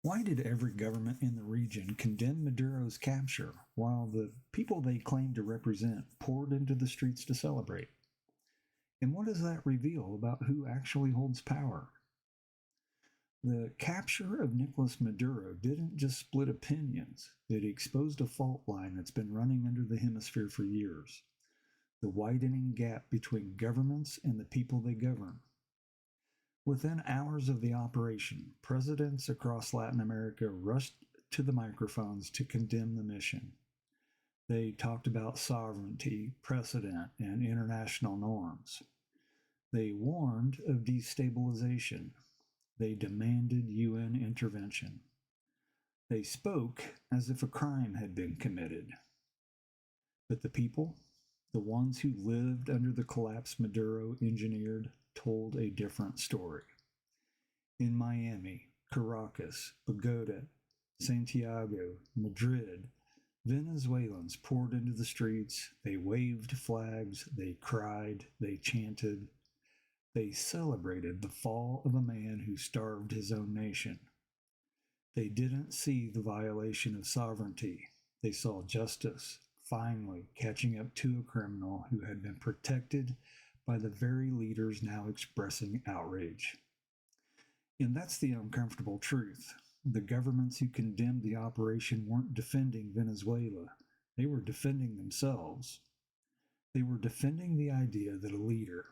Why did every government in the region condemn Maduro's capture while the people they claimed to represent poured into the streets to celebrate? And what does that reveal about who actually holds power? The capture of Nicolás Maduro didn't just split opinions, it exposed a fault line that's been running under the hemisphere for years, the widening gap between governments and the people they govern. Within hours of the operation, presidents across Latin America rushed to the microphones to condemn the mission. They talked about sovereignty, precedent, and international norms. They warned of destabilization. They demanded UN intervention. They spoke as if a crime had been committed. But the people, the ones who lived under the collapse Maduro engineered, told a different story. In Miami, Caracas, Bogota, Santiago, Madrid, Venezuelans poured into the streets. They waved flags, they cried, they chanted. They celebrated the fall of a man who starved his own nation. They didn't see the violation of sovereignty. They saw justice finally catching up to a criminal who had been protected by the very leaders now expressing outrage. And that's the uncomfortable truth. The governments who condemned the operation weren't defending Venezuela. They were defending themselves. They were defending the idea that a leader,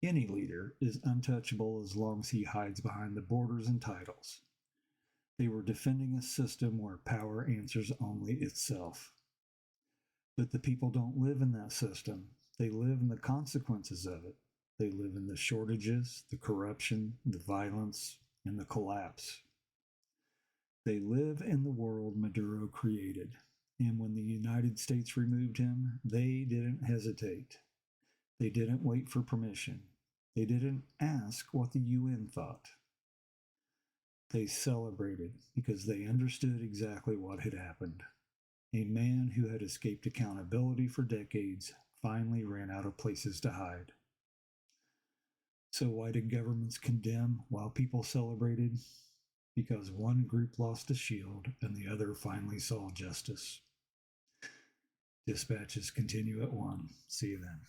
any leader, is untouchable as long as he hides behind the borders and titles. They were defending a system where power answers only itself. But the people don't live in that system. They live in the consequences of it. They live in the shortages, the corruption, the violence, and the collapse. They live in the world Maduro created. And when the United States removed him, they didn't hesitate. They didn't wait for permission. They didn't ask what the UN thought. They celebrated because they understood exactly what had happened. A man who had escaped accountability for decades finally ran out of places to hide. So why did governments condemn while people celebrated? Because one group lost a shield and the other finally saw justice. Dispatches continue at 1. See you then.